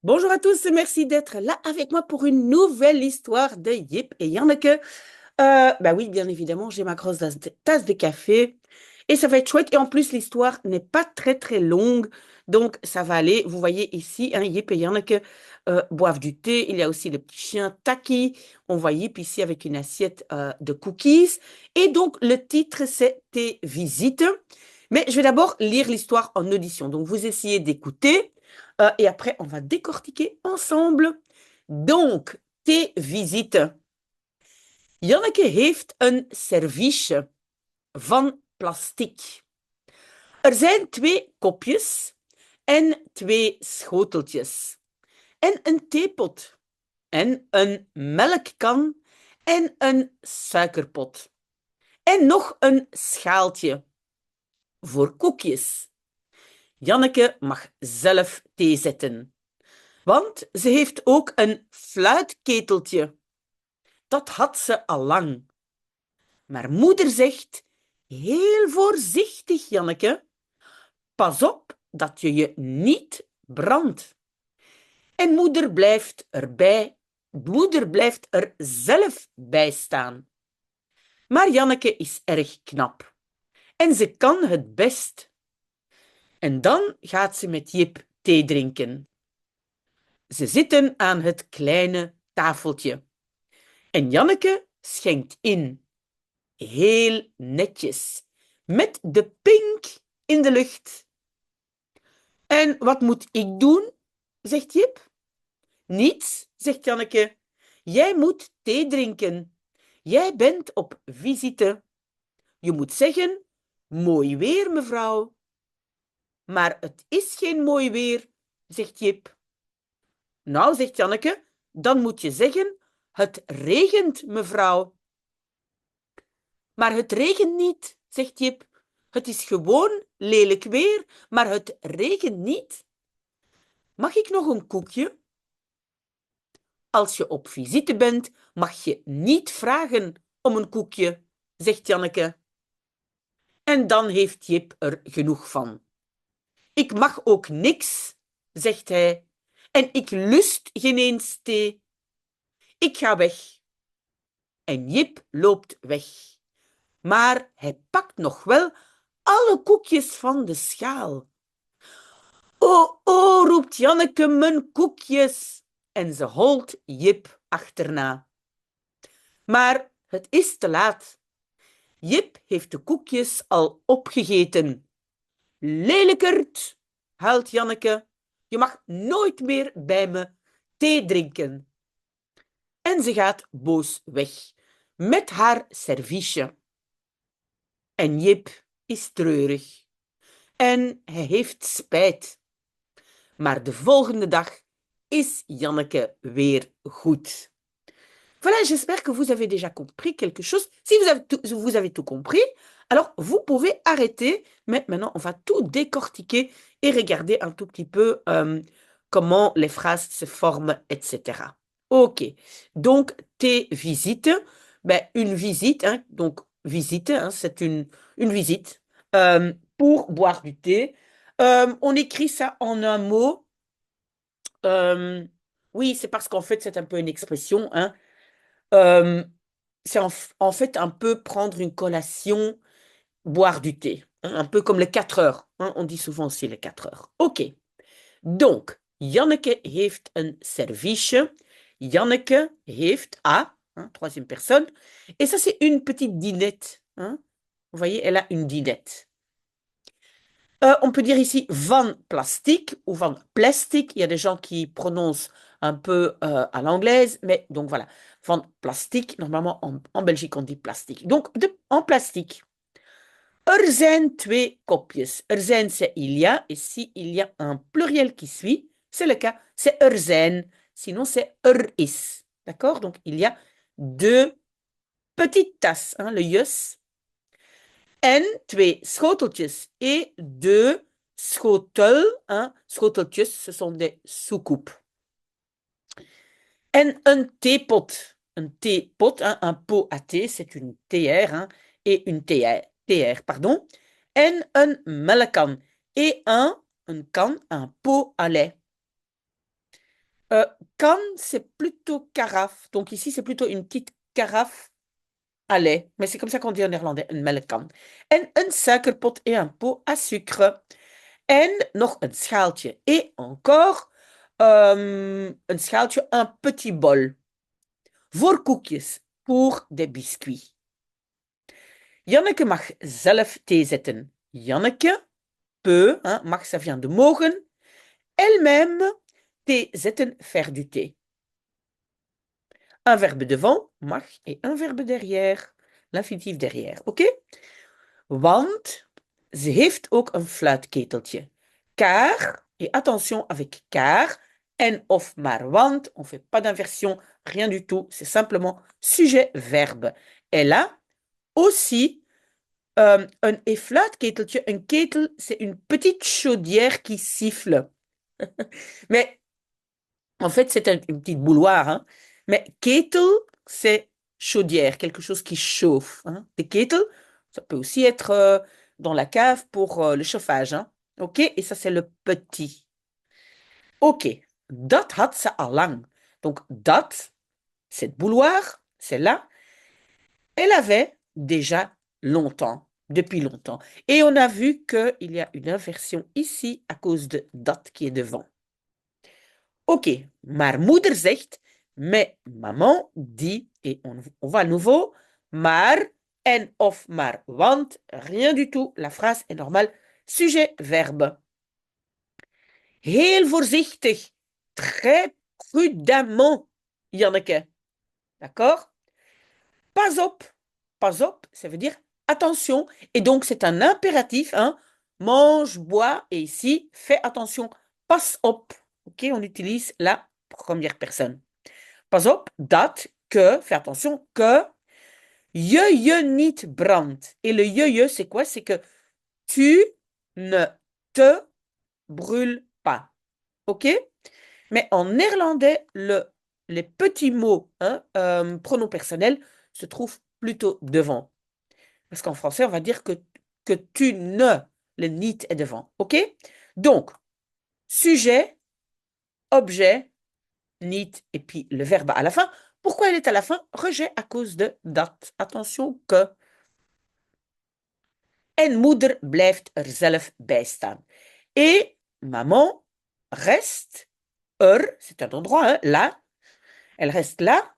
Bonjour à tous, merci d'être là avec moi pour une nouvelle histoire de Yip et Janneke. Bah oui, bien évidemment, j'ai ma grosse tasse de café et ça va être chouette. Et en plus, l'histoire n'est pas très très longue, donc ça va aller. Vous voyez ici, hein, Yip et Janneke boivent du thé. Il y a aussi le petit chien Taki. On voit Yip ici avec une assiette de cookies. Et donc, le titre, c'est Tes visites. Mais je vais d'abord lire l'histoire en audition. Donc, vous essayez d'écouter. Et après, on va décortiquer ensemble. Donc, tes visites. Janneke heeft een serviesje van plastic. Er zijn twee kopjes en twee schoteltjes. En een theepot. En een melkkan en een suikerpot. En nog een schaaltje voor koekjes. Janneke mag zelf thee zetten. Want ze heeft ook een fluitketeltje. Dat had ze al lang. Maar moeder zegt, heel voorzichtig, Janneke. Pas op dat je je niet brandt. En moeder blijft er zelf bij staan. Maar Janneke is erg knap. En ze kan het best. En dan gaat ze met Jip thee drinken. Ze zitten aan het kleine tafeltje. En Janneke schenkt in. Heel netjes. Met de pink in de lucht. En wat moet ik doen? Zegt Jip. Niets, zegt Janneke. Jij moet thee drinken. Jij bent op visite. Je moet zeggen, mooi weer, mevrouw. Maar het is geen mooi weer, zegt Jip. Nou, zegt Janneke, dan moet je zeggen, het regent, mevrouw. Maar het regent niet, zegt Jip. Het is gewoon lelijk weer, maar het regent niet. Mag ik nog een koekje? Als je op visite bent, mag je niet vragen om een koekje, zegt Janneke. En dan heeft Jip er genoeg van. Ik mag ook niks, zegt hij. En ik lust geen eens thee. Ik ga weg. En Jip loopt weg. Maar hij pakt nog wel alle koekjes van de schaal. Oh, oh, roept Janneke, mijn koekjes. En ze holt Jip achterna. Maar het is te laat. Jip heeft de koekjes al opgegeten. Lelijkerd, huilt Janneke. Je mag nooit meer bij me thee drinken. En ze gaat boos weg met haar serviesje. En Jip is treurig. En hij heeft spijt. Maar de volgende dag is Janneke weer goed. Voilà, j'espère que vous avez déjà compris quelque chose. Si vous avez tout compris, alors vous pouvez arrêter. Mais maintenant, on va tout décortiquer et regarder un tout petit peu comment les phrases se forment, etc. Ok. Donc, tes visites. Ben, une visite, hein, donc visite, hein, c'est une visite pour boire du thé. On écrit ça en un mot. Oui, c'est parce qu'en fait, c'est un peu une expression, hein. Euh, c'est en fait un peu prendre une collation, boire du thé, hein, un peu comme les 4 heures, hein, on dit souvent aussi les 4 heures. Ok, donc, Janneke heeft een serviesje. Janneke heeft hein, troisième personne. Et ça, c'est une petite dinette. Hein. Vous voyez, elle a une dinette. On peut dire ici van plastic ou van plastic. Il y a des gens qui prononcent un peu à l'anglaise, mais donc voilà. Van plastic, normalement en Belgique on dit plastique. Donc en plastique. Er zijn twee kopjes. Er zijn, c'est il y a. Et si il y a un pluriel qui suit, c'est le cas, c'est er zijn. Sinon, c'est er is. D'accord? Donc, il y a deux petites tasses, hein, le jus. En twee schoteltjes. Et deux schotel. Hein. Schoteltjes, ce sont des soupcoupes. En een theepot. Een theepot, hein, un pot à thé, c'est une théière. Hein, et une théière, pardon. En een melkkan. Et un kan, un pot à lait. Kan, c'est plutôt carafe. Donc ici, c'est plutôt une petite carafe à lait. Mais c'est comme ça qu'on dit en néerlandais, een melkkan. En een suikerpot et un pot à sucre. En nog een schaaltje. Et encore, een schaaltje, un petit bol. Voor koekjes, pour des biscuits. Janneke mag zelf thee zetten. Janneke peut, hein, mag, ça vient de mogen, elle-même thee zetten, faire du thé. Un verbe devant, mag, et un verbe derrière, l'infinitif derrière, oké? Want ze heeft ook een fluitketeltje. Car, et attention avec car, en of maar want, on ne fait pas d'inversion, rien du tout, c'est simplement sujet-verbe. Elle a aussi een fluitketeltje. Een ketel, c'est une petite chaudière qui siffle. Mais en fait, c'est une petite bouilloire, hein. Mais ketel, c'est chaudière, quelque chose qui chauffe, hein. Des ketels, ça peut aussi être dans la cave pour le chauffage, hein. OK? Et ça, c'est le petit. OK. Dat had ze al lang. Donc, dat, cette bouilloire, celle-là, elle avait déjà longtemps, depuis longtemps. Et on a vu qu'il y a une inversion ici à cause de dat qui est devant. OK, maar moeder zegt, mais maman dit, et on va à nouveau, maar, en of maar, want, rien du tout. La phrase est normale. Sujet, verbe. Heel voorzichtig, très prudemment, Janneke. D'accord? Pas op. Pas op, ça veut dire attention. Et donc, c'est un impératif, hein. Mange, bois, et ici, fais attention. Pas op. OK, on utilise la première personne. Pas op, dat, que, fais attention, que je niet brandt. Et le je, c'est quoi? C'est que tu ne te brûles pas. OK? Mais en néerlandais, les petits mots, hein, pronoms personnels, se trouvent plutôt devant. Parce qu'en français, on va dire que tu ne, le niet est devant. OK? Donc, sujet, objet, niet, et puis le verbe à la fin. Pourquoi il est à la fin? Rejet à cause de dat. Attention que. En moeder blijft er zelf bij staan. Et maman reste er, c'est un endroit, hein, là. Elle reste là,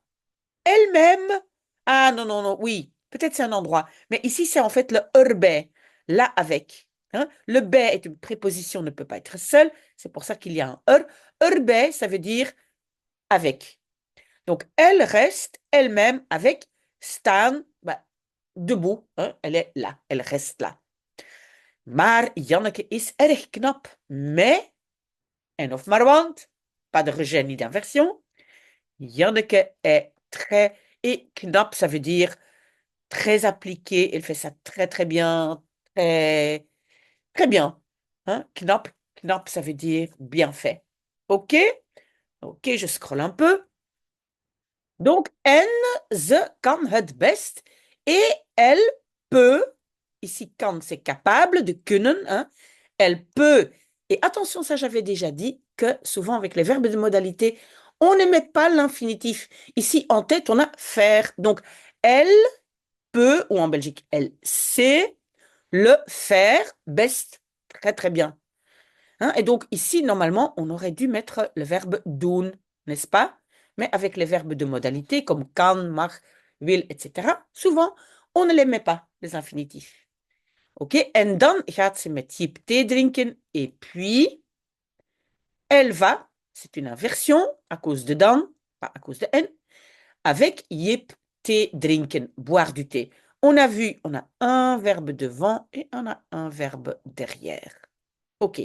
elle-même. Ah non, non, non, oui, peut-être c'est un endroit. Mais ici, c'est en fait le erbij, là avec. Hein. Le bij est une préposition, ne peut pas être seul. C'est pour ça qu'il y a un er. Erbij, ça veut dire avec. Donc, elle reste elle-même avec staan, bah, debout. Hein, elle est là, elle reste là. Maar Janneke is erg knap. Mais, en of maar want, pas de rejet ni d'inversion. Janneke est très, et knap, ça veut dire très appliqué. Elle fait ça très, très bien. Très, très bien. Hein? Knap, knap, ça veut dire bien fait. OK? OK, je scrolle un peu. Donc, en, ze kan het best. Et elle peut, ici kan, c'est capable de kunnen. Hein? Elle peut. Et attention, ça j'avais déjà dit que souvent avec les verbes de modalité, on ne met pas l'infinitif. Ici, en tête, on a faire. Donc, elle peut, ou en Belgique, elle sait le faire best. Très, très bien. Hein? Et donc, ici, normalement, on aurait dû mettre le verbe doen, n'est-ce pas? Mais avec les verbes de modalité, comme kan, mag, wil, etc., souvent, on ne les met pas, les infinitifs. OK? En dan gaat ze met Jip thee drinken. Et puis, elle va, c'est une inversion, à cause de dan, pas à cause de en, avec Jip thee drinken, boire du thé. On a vu, on a un verbe devant et on a un verbe derrière. OK.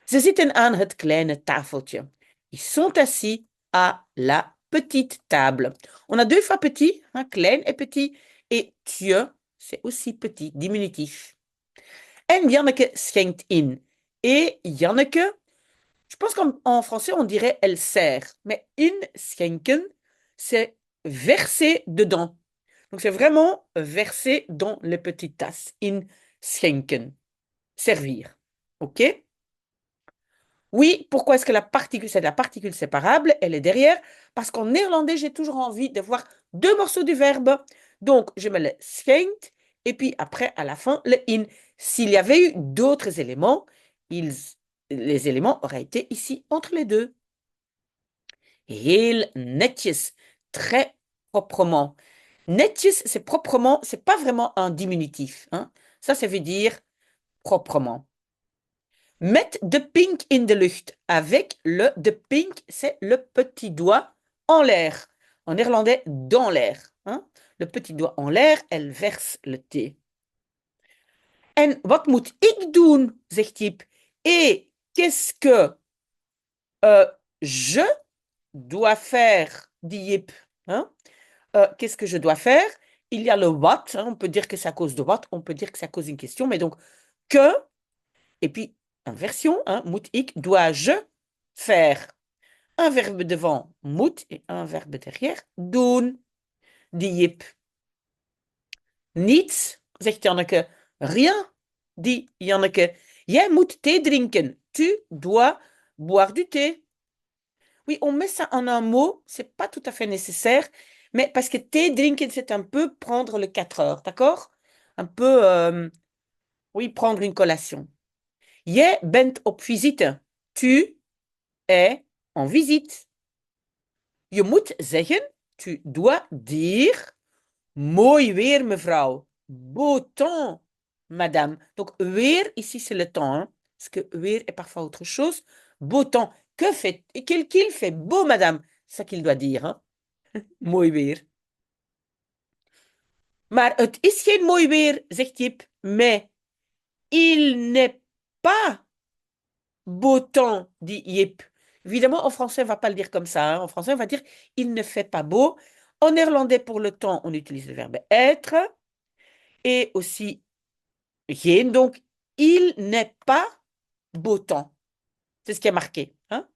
Ze zitten aan het kleine tafeltje. Ils sont assis à la petite table. On a deux fois petit, hein, klein et petit, et tje, c'est aussi petit, diminutif. En Janneke schenkt in. Et Janneke, je pense qu'en français, on dirait elle sert. Mais in schenken, c'est verser dedans. Donc, c'est vraiment verser dans les petites tasses. In schenken. Servir. OK? Oui, pourquoi est-ce que la particule, c'est la particule séparable, elle est derrière? Parce qu'en néerlandais, j'ai toujours envie de voir deux morceaux du verbe. Donc, je mets le schijnt et puis après, à la fin, le in. S'il y avait eu d'autres éléments, les éléments auraient été ici entre les deux. Heel netjes, très proprement. Netjes, c'est proprement, c'est pas vraiment un diminutif, hein. Ça veut dire proprement. Met de pink in de lucht. Avec de pink, c'est le petit doigt en l'air. En néerlandais, dans l'air, hein. Le petit doigt en l'air, elle verse le thé. En wat moet ik doen, zegt Jip. Et qu'est-ce que je dois faire, dit Jip, hein? Qu'est-ce que je dois faire? Il y a le what, hein, on peut dire que c'est à cause de what, on peut dire que c'est à cause d'une question, mais donc que, et puis inversion, hein, moet ik, dois-je faire? Un verbe devant, moet, et un verbe derrière, doen, dit Jip. Niets, zegt Janneke. Rien, dit Janneke. Jij moet thee drinken. Tu dois boire du thé. Oui, on met ça en un mot, c'est pas tout à fait nécessaire, mais parce que thee drinken, c'est un peu prendre le 4 heures, d'accord? Un peu, oui, prendre une collation. Jij bent op visite. Tu es en visite. Je moet zeggen, tu dois dire, mooi weer, mevrouw. Beau temps, madame. Donc, weer, ici, c'est le temps, hein, parce que weer est parfois autre chose. Beau temps. Qu'il fait beau, madame. C'est ça qu'il doit dire, hein. Mooi weer. Maar het is geen mooi weer, zegt Jip. Mais il n'est pas beau temps, dit Jip. Évidemment, en français, on ne va pas le dire comme ça, hein. En français, on va dire il ne fait pas beau. En néerlandais, pour le temps, on utilise le verbe être. Et aussi geen. Donc, il n'est pas beau temps. C'est ce qui est marqué, hein.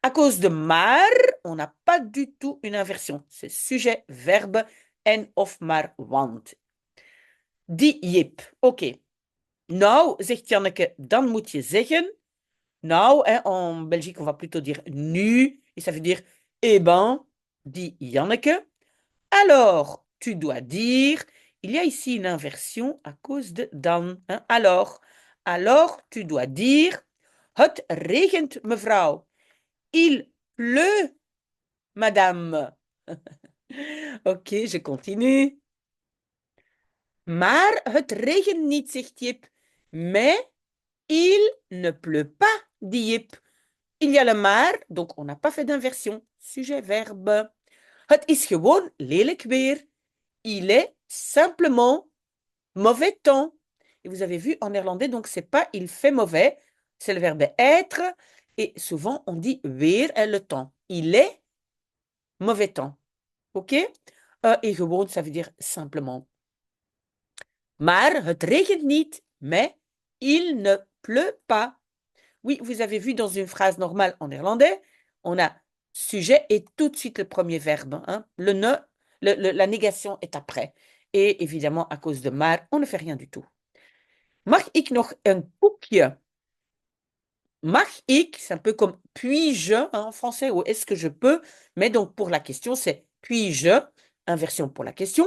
À cause de maar, on n'a pas du tout une inversion. C'est sujet, verbe, en of maar want. Die Jip. Oké. Nou, zegt Janneke, dan moet je zeggen. Nou, hein, en Belgique, on va plutôt dire nu. Et ça veut dire eh ben, dit Janneke. Alors, tu dois dire. Il y a ici une inversion à cause de dan, hein. Alors, tu dois dire. Het regent, mevrouw. Il pleut, madame. Ok, je continue. Maar het regent niet, zegt Jip. Mais il ne pleut pas, dit Jip. Il y a le maar, donc on n'a pas fait d'inversion. Sujet, verbe. Het is gewoon lelijk weer. Il est simplement mauvais temps. Et vous avez vu en néerlandais, donc c'est pas il fait mauvais, c'est le verbe être. Et souvent on dit weer est le temps. Il est mauvais temps. Ok? Et gewoon, ça veut dire simplement. Maar het regent niet, mais il ne pleut pas. Oui, vous avez vu dans une phrase normale en néerlandais, on a sujet et tout de suite le premier verbe, hein. Le ne, la négation est après. Et évidemment, à cause de maar, on ne fait rien du tout. Mag ik nog een koekje? Mag ik, c'est un peu comme puis-je, hein, en français, ou est-ce que je peux? Mais donc pour la question, c'est puis-je, inversion pour la question.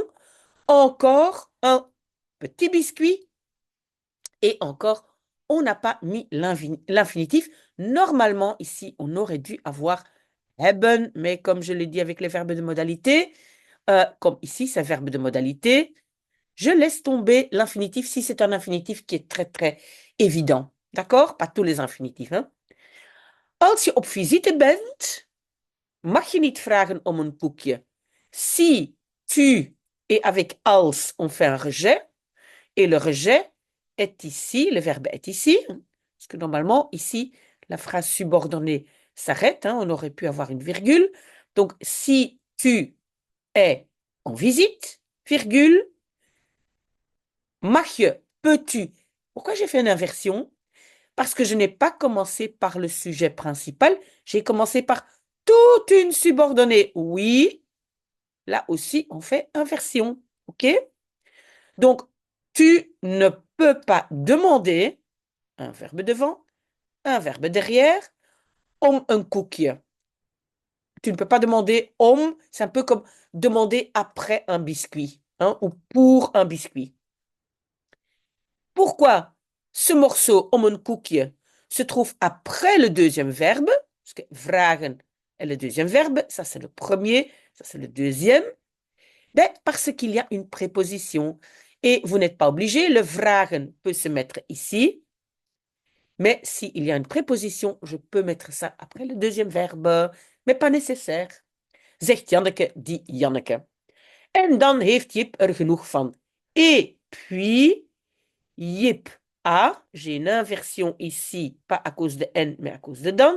Encore un petit biscuit. Et encore, on n'a pas mis l'infinitif. Normalement, ici, on aurait dû avoir hebben, mais comme je l'ai dit avec les verbes de modalité, comme ici, c'est verbe de modalité, je laisse tomber l'infinitif si c'est un infinitif qui est très, très évident. D'accord? Pas tous les infinitifs, hein? Als je op visite bent, mag je niet vragen om een koekje. Si, tu, et avec als, on fait un rejet, et le rejet est ici, le verbe est ici, parce que normalement, ici, la phrase subordonnée s'arrête, hein, on aurait pu avoir une virgule. Donc, si tu es en visite, virgule, mag je, peux-tu. Pourquoi j'ai fait une inversion? Parce que je n'ai pas commencé par le sujet principal, j'ai commencé par toute une subordonnée. Oui, là aussi, on fait inversion. OK? Donc, tu ne peux pas demander, un verbe devant, un verbe derrière, om een koekje. Tu ne peux pas demander om, c'est un peu comme demander après un biscuit, hein, ou pour un biscuit. Pourquoi ce morceau om een koekje se trouve après le deuxième verbe? Parce que vragen est le deuxième verbe, ça c'est le premier, ça c'est le deuxième. Ben, parce qu'il y a une préposition. Et vous n'êtes pas obligé, le vragen peut se mettre ici, mais s'il y a une préposition, je peux mettre ça après le deuxième verbe, mais pas nécessaire. Zegt Janneke, dit Janneke. En dan heeft Jip er genoeg van. Et puis, Jip a, j'ai une inversion ici, pas à cause de N, mais à cause de dan.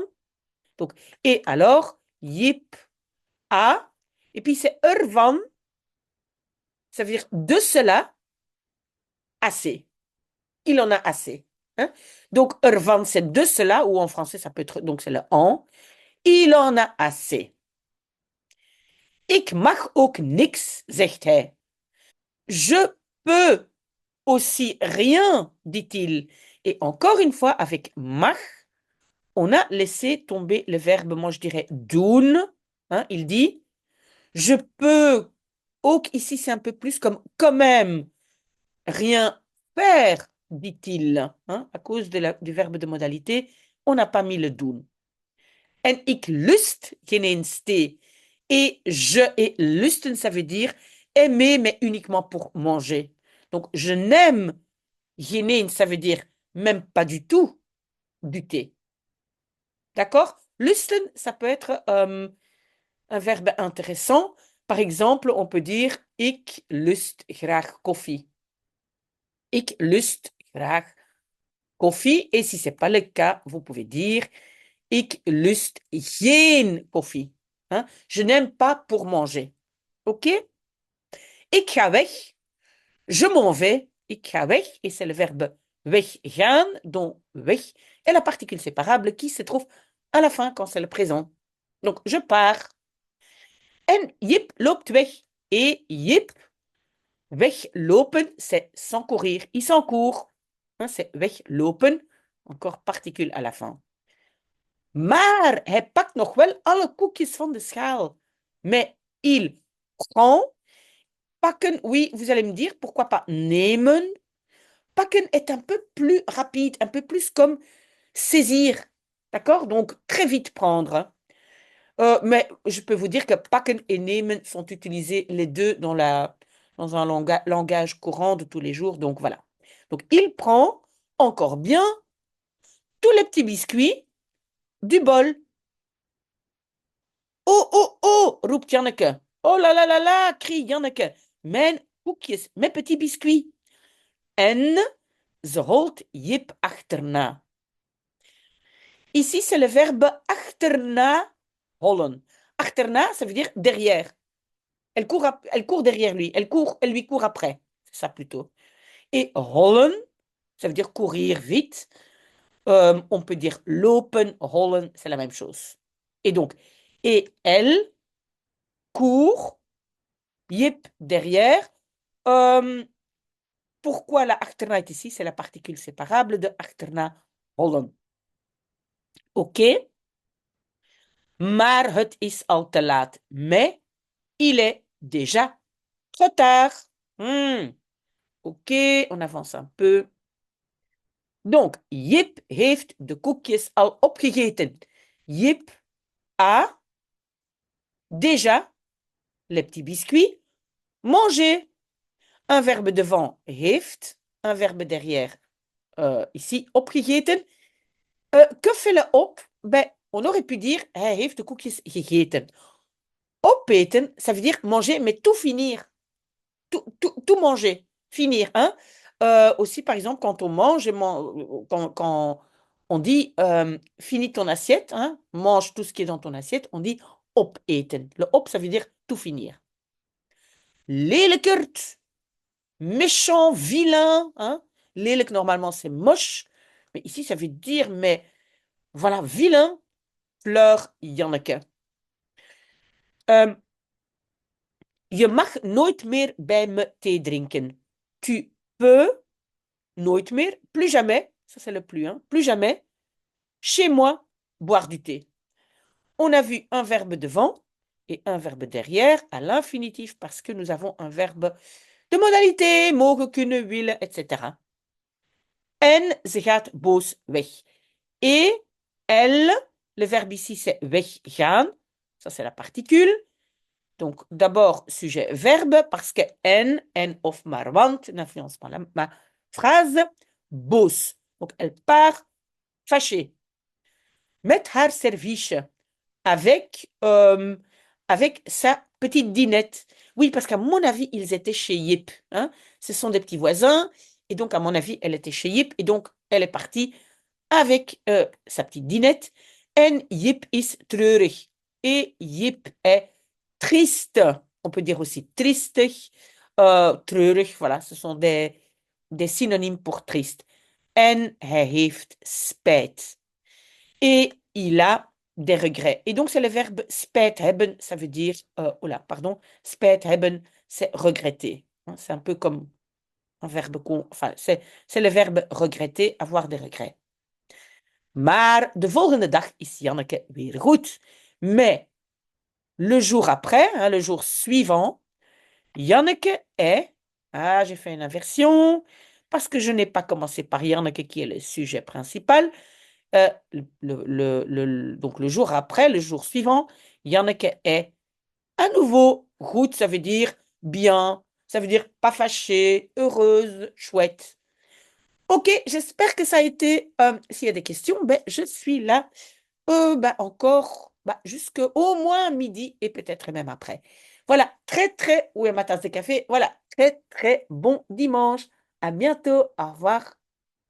Donc, et alors, Jip a, et puis c'est ervan, ça veut dire de cela, assez. Il en a assez. Hein? Donc, ervan, c'est de cela, ou en français, ça peut être, donc c'est le en. Il en a assez. Ik mag ook niks, zegt hij. Je peux aussi rien, dit-il. Et encore une fois, avec mag, on a laissé tomber le verbe, moi je dirais doen. Hein, il dit, je peux, ook ici c'est un peu plus comme quand même, rien faire, dit-il. Hein, à cause du verbe de modalité, on n'a pas mis le doen. En ik lust geen eens thee. Et je et lusten, ça veut dire aimer, mais uniquement pour manger. Donc, je n'aime geen eens, ça veut dire même pas du tout du thé. D'accord? Lusten, ça peut être un verbe intéressant. Par exemple, on peut dire ik lust graag koffie. Ik lust graag koffie. Et si ce n'est pas le cas, vous pouvez dire ik lust geen koffie. Hein? Je n'aime pas pour manger. OK? Ik ga weg. Je m'en vais. Ik ga weg. Et c'est le verbe weggaan, donc weg, et la particule séparable qui se trouve à la fin quand c'est le présent. Donc, je pars. En Jip loopt weg. Et Jip, weglopen, c'est sans courir. Il s'encourt. Hein, c'est weglopen, encore particule à la fin. Maar hij pakt nog wel alle koekjes van de schaal. Mais il prend. Pakken, oui, vous allez me dire, pourquoi pas nemen? Pakken est un peu plus rapide, un peu plus comme saisir. D'accord? Donc, très vite prendre. Mais je peux vous dire que pakken et nemen sont utilisés les deux dans un langage courant de tous les jours. Donc, voilà. Donc, il prend encore bien tous les petits biscuits du bol. Oh, oh, oh, roept Janneke. Oh là là là là, crie Janneke. Mijn koekjes, mijn petits biscuits. En ze holt Jip achterna. Ici, c'est le verbe achterna hollen. Achterna, ça veut dire derrière. Elle court derrière lui. Elle lui court après. C'est ça plutôt. Et hollen, ça veut dire courir vite. On peut dire lopen, hollen, c'est la même chose. Et donc, et elle court, Jip derrière. Pourquoi la achterna est ici? C'est la particule séparable de achterna hollen. OK? Maar het is al te laat. Mais il est déjà trop tard. OK, on avance un peu. Donc, Jip heeft de koekjes al opgegeten. Jip a déjà les petits biscuits mangés. Un verbe devant heeft, un verbe derrière ici opgegeten. Que fait le op? Ben, on aurait pu dire hij heeft de koekjes gegeten. Opeten, ça veut dire manger, mais tout finir. Tout manger, finir. Hein? Aussi, par exemple, quand on mange, quand on dit finis ton assiette, hein, mange tout ce qui est dans ton assiette, on dit opeten. Le op, ça veut dire tout finir. Lelijkert, méchant, vilain. Hein? Lelijk, normalement, c'est moche. Mais ici, ça veut dire, mais voilà, vilain, pleure Janneke. Je mag nooit meer bij me thee drinken. Tu peux nooit meer, plus jamais, ça c'est le plus, hein, plus jamais, Chez moi, boire du thé. On a vu un verbe devant et un verbe derrière à l'infinitif parce que nous avons un verbe de modalité, mogen, kunnen, willen, etc. En ze gaat boos weg. Et elle, le verbe ici c'est weggaan. Ça c'est la particule. Donc d'abord sujet-verbe parce que en of maar want n'influence pas ma phrase. Boos. Donc elle part fâchée. Met haar service avec, avec sa petite dînette. Oui, parce qu'à mon avis, ils étaient chez Yip, hein. Ce sont des petits voisins. Et donc, à mon avis, elle était chez Yip. Et donc, elle est partie avec sa petite dînette. En Yip is treurig. Et Yip est triste. On peut dire aussi tristig, treurig. Voilà, ce sont des synonymes pour triste. En hij heeft spijt. Et il a des regrets. Et donc, c'est le verbe spijt hebben, ça veut dire, pardon, spijt hebben, c'est regretter. C'est un peu comme un verbe, enfin, c'est le verbe regretter, avoir des regrets. Maar de volgende dag is Janneke weer goed. Mais le jour après, hein, le jour suivant, Janneke est, j'ai fait une inversion, parce que je n'ai pas commencé par Janneke qui est le sujet principal. Donc le jour après, le jour suivant, Janneke est à nouveau goed, ça veut dire bien, ça veut dire pas fâchée, heureuse, chouette. Ok, j'espère que ça a été. S'il y a des questions, ben, je suis là encore jusqu'au moins midi et peut-être même après. Voilà, très très, où est ma tasse de café? Voilà, très très bon dimanche. À bientôt, au revoir.